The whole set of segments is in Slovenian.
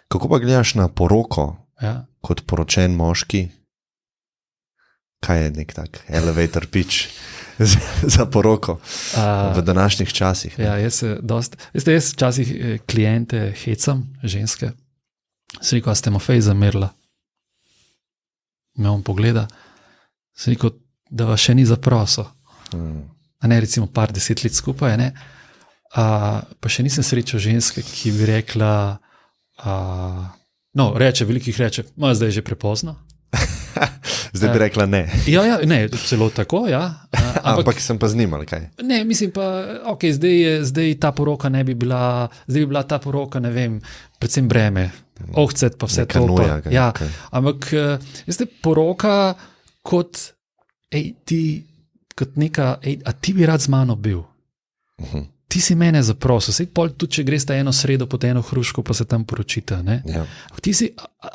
Kako pa gledaš na poroko kot poročen moški? Kaj je nek tak elevator pitch za poroko v današnjih časih? Ja, jaz včasih klijente hecam, ženske. Se rekel, a ste mu fej zamerila? Me on pogleda. Se rekel, da vas še ni zaprosil. A ne, recimo par 10 let skupaj, ne? Pa še nisem srečal ženske, ki bi rekla, velikih reče, zdaj je že prepozno. Zdaj bi rekla ne. Ja, ne, celo tako, ja. Ampak sem pa z njim, ali kaj? Ne, mislim pa, zdaj ta poroka ne bi bila, zdaj bi bila ta poroka, ne vem, predvsem breme, ohcet pa vse neka to. Nuja, ja, okay. Ampak, poroka kot, kot neka, a ti bi rad z mano bil? Ti si mene zaprosil, sej pol tudi, če greš ta eno sredo pod eno hruško, pa se tam poročita, ne? Ja. A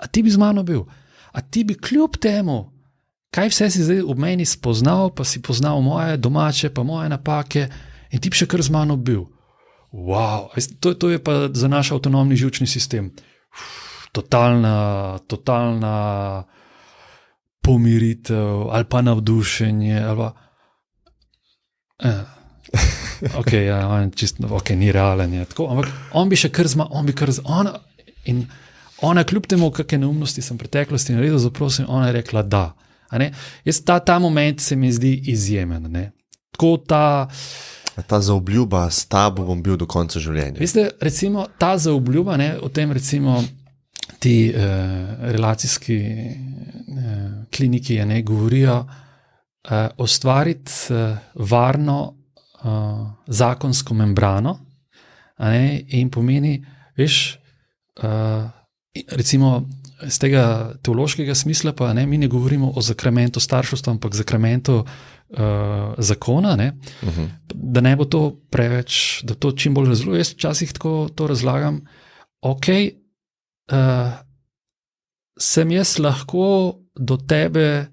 ti bi z mano bil? A ti bi kljub temu, kaj vse si zdaj ob meni spoznal, pa si poznal moje domače, pa moje napake in ti bi še kar z mano bil. Wow, to je pa za naš avtonomni živčni sistem. Totalna pomiritev ali pa navdušenje. Ali pa, ni realen je tako, ampak on bi še kar z mano, in ona kljub temu, kakšne neumnosti sem v preteklosti naredil, zaprosil, ona je rekla da. Jaz ta moment se mi zdi izjemen. Tako ta zaobljuba, s tabo bom bil do konca življenja. Veste, recimo ta zaobljuba, o tem recimo ti relacijski kliniki govorijo, ustvariti varno zakonsko membrano, in pomeni, veš, recimo z tega teološkega smisla pa mi ne govorimo o zakramentu starševstva, ampak zakramentu zakona, da ne bo to preveč, da to čim bolj razložim. Jaz včasih tako to razlagam, sem jaz lahko do tebe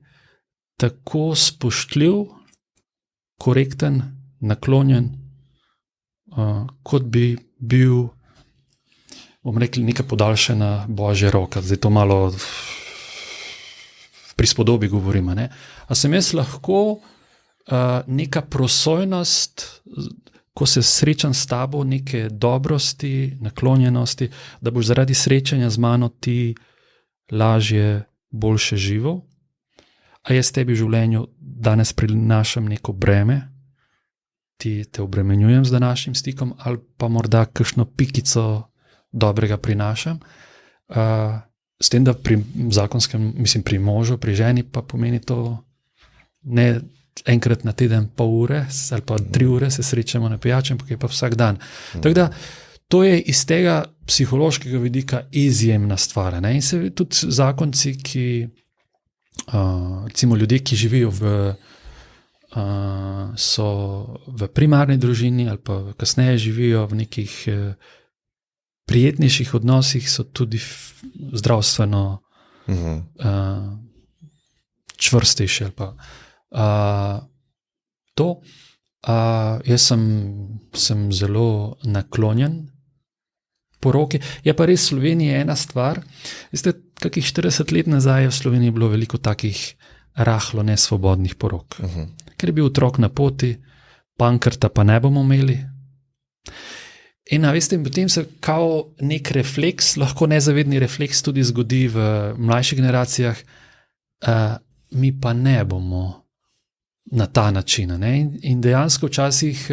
tako spoštljiv, korekten, naklonjen, kot bi bil, bom rekel, neka podaljšana božja roka. Zdaj to malo v prispodobi govorim. A sem jaz lahko neka prosojnost, ko se srečam s tabo, neke dobrosti, naklonjenosti, da boš zaradi srečanja z mano ti lažje, boljše živel. A jaz tebi v življenju danes prinašam neko breme, ti te obremenjujem z današnjim stikom, ali pa morda kakšno pikico dobrega prinašam. S tem, da pri zakonskem, mislim pri možu, pri ženi pa pomeni to ne enkrat na teden pol ure ali pa 3 ure se srečamo na pijači, ampak je pa vsak dan. Tako da to je iz tega psihološkega vidika izjemna stvar. In se tudi zakonci, ki recimo ljudje, ki živijo so v primarni družini ali pa kasneje živijo v nekih prijetnejših odnosih, so tudi zdravstveno čvrstejši ali pa to. Jaz sem zelo naklonjen poroki. Je pa res v Sloveniji ena stvar. Veste, kakih 40 let nazaj je v Sloveniji bilo veliko takih rahlo nesvobodnih porok. Ker je bil otrok na poti, pankrta pa ne bomo imeli. In veste, potem se kao nek refleks, lahko nezavedni refleks tudi zgodi v mlajših generacijah, mi pa ne bomo na ta način. In dejansko včasih,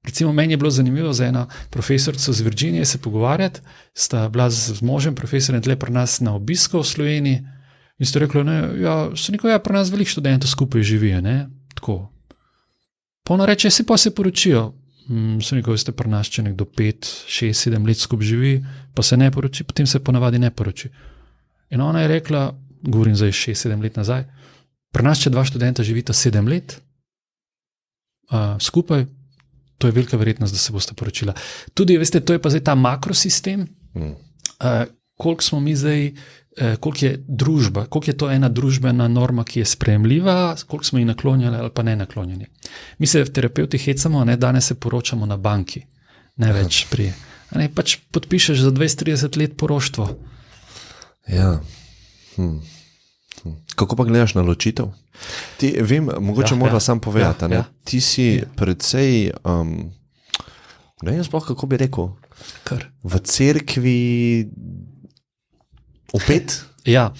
recimo meni je bilo zanimivo za eno profesorico z Virginije se pogovarjati, sta bila z možem profesorjem tle pri nas na obisku v Sloveniji in sta rekla, pri nas veliko študentov skupaj živijo, tako. Pa ona reče, pa se poročijo. Sem rekel, veste, pri nas, če nekdo 5, 6, 7 let skupaj živi, pa se ne poroči, potem se ponavadi ne poroči. In ona je rekla, govorim zdaj 6, 7 let nazaj, pri nas, če 2 študenta živita 7 let skupaj, to je velika verjetnost, da se boste poročila. Tudi, veste, to je pa zdaj ta makrosistem, koliko smo mi zdaj, koliko je družba, koliko je to ena družbena norma, ki je sprejemljiva, koliko smo ji naklonjeni ali pa ne naklonjeni. Mi se v terapeuti hecamo, danes se poročamo na banki, ne več pri pač podpišeš za 20-30 let poroštvo. Ja. Kako pa gledaš na ločitev? Ti, vem, mogoče moramo sam povedati, ti si precej, ne vem sploh, kako bi rekel, v cerkvi opet? Ja,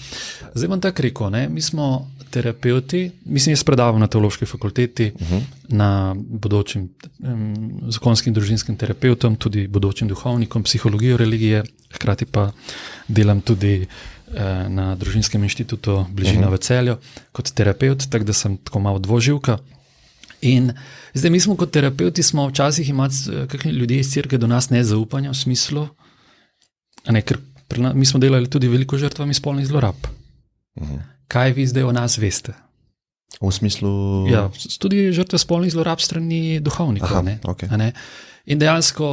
zdaj bom tako rekel, mi smo terapeuti, jaz predavam na teološki fakulteti, na bodočim zakonskim družinskim terapeutom, tudi bodočim duhovnikom, psihologijo religije, hkrati pa delam tudi na Družinskem inštitutu Bližina v Celju kot terapeut, tako da sem tako malo dvoživka. In zdaj mi smo kot terapeuti, smo včasih imeli kakšni ljudje iz cerkve do nas nezaupanja v smislu, ker mi smo delali tudi veliko žrtvami spolnih zlorab. Kaj vi zdaj o nas veste? V smislu? Ja, tudi žrtve spolnih zlorab strani duhovnikov. Okay. In dejansko...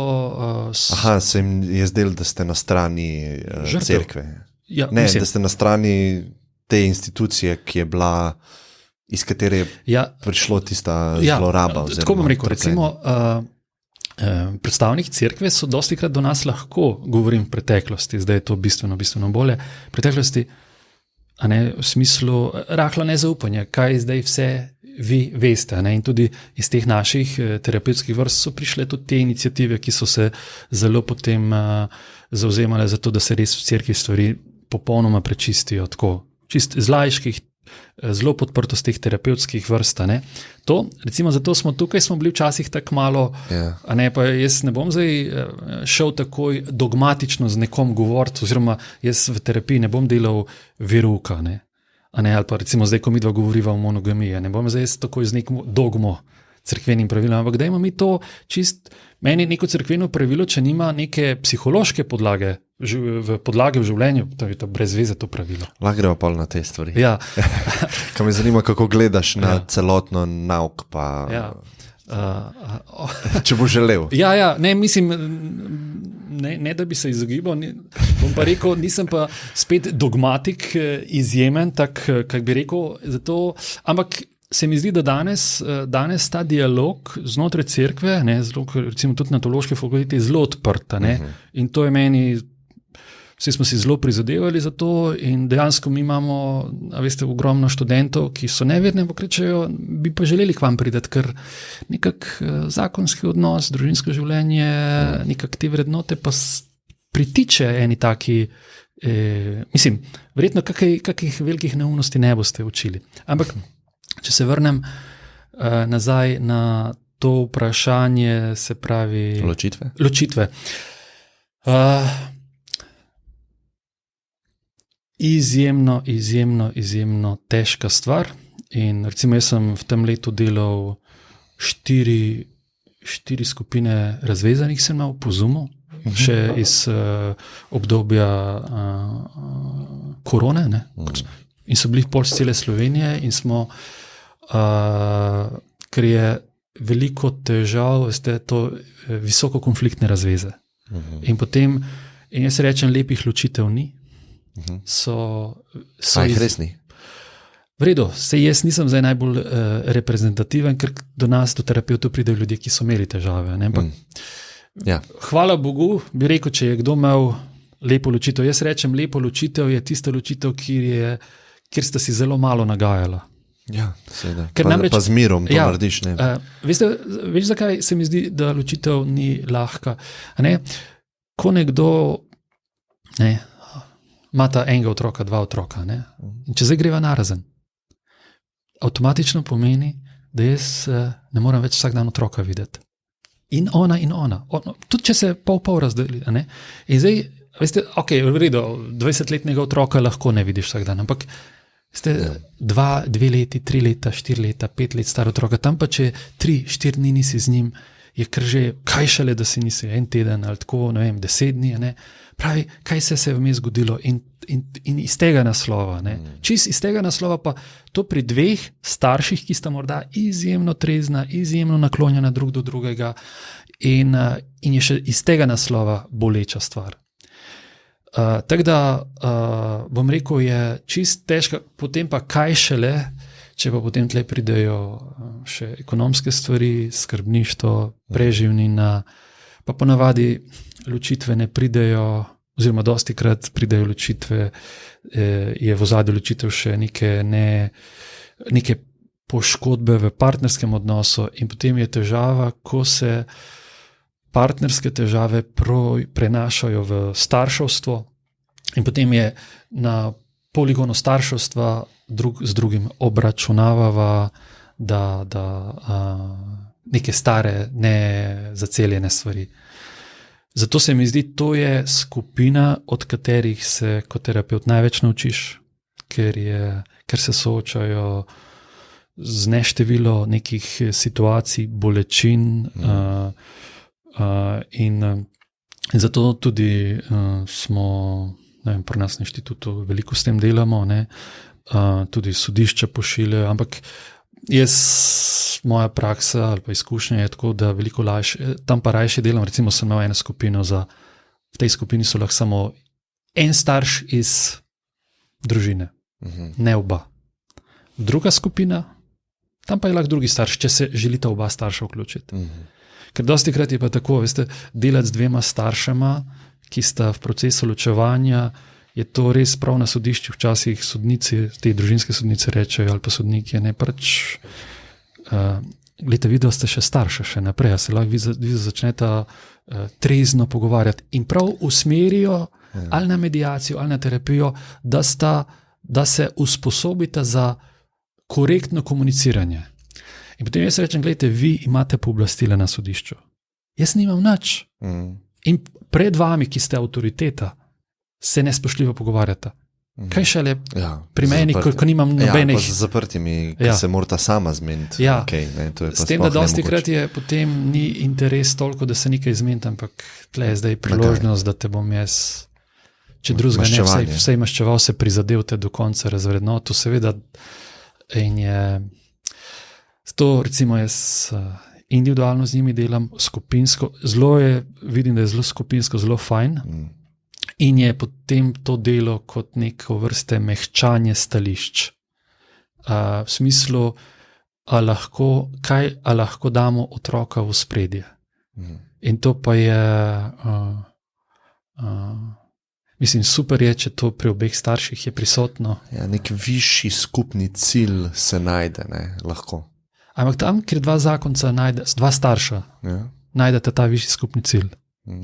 se jim je zdelo, da ste na strani cerkve. Ja, da ste na strani te institucije, ki je bila, iz katere je prišlo tista zloraba. Tako bom rekel, recimo, predstavniki cerkve so dostikrat do nas lahko, govorim v preteklosti, zdaj je to bistveno bolje, v preteklosti, v smislu rahla nezaupanja, kaj zdaj vse vi veste. In tudi iz teh naših terapevtskih vrst so prišle tudi te iniciative, ki so se zelo potem zavzemale za to, da se res v cerkvi stvari popolnoma prečistijo, tako čist iz laiških, zelo podprtostih terapevtskih vrst. To, recimo zato smo tukaj, smo bili včasih tako malo, pa jaz ne bom zdaj šel takoj dogmatično z nekom govoriti, oziroma jaz v terapiji ne bom delal verouka, ali pa recimo zdaj, ko midva govoriva o monogamiji, ne bom zdaj takoj z nekom dogmo, cerkvenim pravilom, ampak dajmo mi to čist, meni neko cerkveno pravilo, če nima neke psihološke podlage, podlage v življenju, to je to brez veze to pravilo. Lahko gremo pa na te stvari. Ja. Kaj me zanima, kako gledaš na celotno nauk, pa če bo želel. Mislim, ne da bi se izogibal, bom pa rekel, nisem pa spet dogmatik izjemen, tak, kak bi rekel, zato, ampak se mi zdi, da danes ta dialog znotraj cerkve, recimo tudi na teološki fakulteti, je zelo odprt. In to je meni, vsi smo si zelo prizadevali za to in dejansko mi imamo, ogromno študentov, ki so neverni, ampak rečejo, bi pa želeli k vam priti, ker nekak zakonski odnos, družinsko življenje, nekak te vrednote pa pritiče eni taki, mislim, verjetno kakih velikih neumnosti ne boste učili. Ampak če se vrnem nazaj na to vprašanje, se pravi... Ločitve. Izjemno težka stvar. In recimo jaz sem v tem letu delal 4 skupine razvezanih sem imel po Zoomu, še iz obdobja korone, in so bili pol z cele Slovenije in smo ker je veliko težav, to visoko konfliktne razveze. In potem, in jaz rečem, lepih ločitev ni. Jih res ni? V redu, jaz nisem zdaj najbolj reprezentativen, ker do nas, do terapeutov pridejo ljudje, ki so imeli težave. Hvala Bogu, bi rekel, če je kdo imel lepo ločitev. Jaz rečem, lepo ločitev je tista ločitev, kjer sta si zelo malo nagajala. Ja, seveda. Pa z mirom to narediš. Veš, zakaj se mi zdi, da ločitev ni lahka? Ko nekdo imata enega otroka, 2 otroka, in če zdaj greva narazen, avtomatično pomeni, da jaz ne moram več vsak dan otroka videti. In ona. Tudi če se pol razdeli. In zdaj, v redu, 20-letnega otroka lahko ne vidiš vsak dan, ampak 2 leti, 3 leta, 4 leta, 5 let star otroka, tam pa če 3-4 dni nisi z njim, je kar že, kaj šele, da si nisi en teden ali tako, 10 dni, pravi, kaj se je vmes zgodilo in iz tega naslova, čist iz tega naslova pa to pri 2 starših, ki sta morda izjemno trezna, izjemno naklonjena drug do drugega in je še iz tega naslova boleča stvar. Tako da, bom rekel, je čist težka, potem pa kaj šele, če pa potem tle pridejo še ekonomske stvari, skrbništvo, preživnina, Pa ponavadi ločitve ne pridejo, oziroma dosti krat pridejo ločitve, je v ozadju ločitev še neke poškodbe v partnerskem odnosu in potem je težava, ko se partnerske težave prenašajo v starševstvo in potem je na poligonu starševstva z drugim obračunavava, da neke stare, nezaceljene stvari. Zato se mi zdi, to je skupina, od katerih se kot terapeut največ naučiš, ker se soočajo z neštevilo nekih situacij, bolečin in zato tudi smo, ne vem, pri nas na inštitutu veliko s tem delamo, tudi sodišča pošiljajo, ampak moja praksa ali pa izkušnja je tako, da veliko lažje, tam pa rajše delam, recimo sem imel eno skupino, v tej skupini so lahko samo en starš iz družine, ne oba. Druga skupina, tam pa je lahko drugi starš, če se želita oba starša vključiti. Ker dosti krat je pa tako, veste, delati z dvema staršema, ki sta v procesu ločevanja, je to res prav na sodišču, včasih sodnici, te družinske sodnice rečejo, ali pa sodniki, gledajte, videli ste še starša še naprej, a se lahko vi začnete trezno pogovarjati in prav usmerijo ali na mediacijo, ali na terapijo, da se usposobite za korektno komuniciranje. In potem jaz rečem, gledajte, vi imate pooblastila na sodišču. Jaz nimam nič. In pred vami, ki ste avtoriteta, se nespoštljivo pogovarjata. Kaj šele pri meni, ko nimam nobenih... Ja, pa z zaprtimi, ki se morata sama zmeniti. Ja, to je pa s tem, da dosti krat je potem ni interes toliko, da se nekaj zmeniti, ampak tle je zdaj priložnost, da te bom jaz, če drugega ne, vsej maščeval, se prizadev te do konca razvrednotu, seveda, in je... To, recimo, jaz individualno z njimi delam, skupinsko, vidim, da je zelo skupinsko, zelo fajn, in je potem to delo kot neko vrste mehčanje stališč. V smislu, a lahko damo otroka v ospredje. In to pa je, mislim, super je, če to pri obeh starših je prisotno. Ja, nek višji skupni cilj se najde, lahko. Ampak tam, kjer dva zakonca dva starša, najdete ta višji skupni cilj.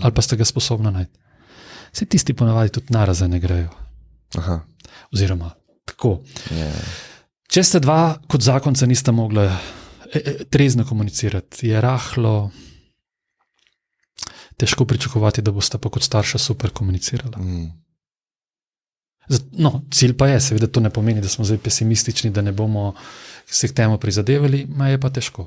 Ali pa ste ga sposobni najti. Vse tisti ponavadi tudi naraze ne grejo. Oziroma, tako. Če ste dva kot zakonca nista mogla trezno komunicirati, je rahlo težko pričakovati, da boste pa kot starša super komunicirala. No, cilj pa je, seveda to ne pomeni, da smo zdaj pesimistični, da ne bomo se k temu prizadevali, ma je pa težko.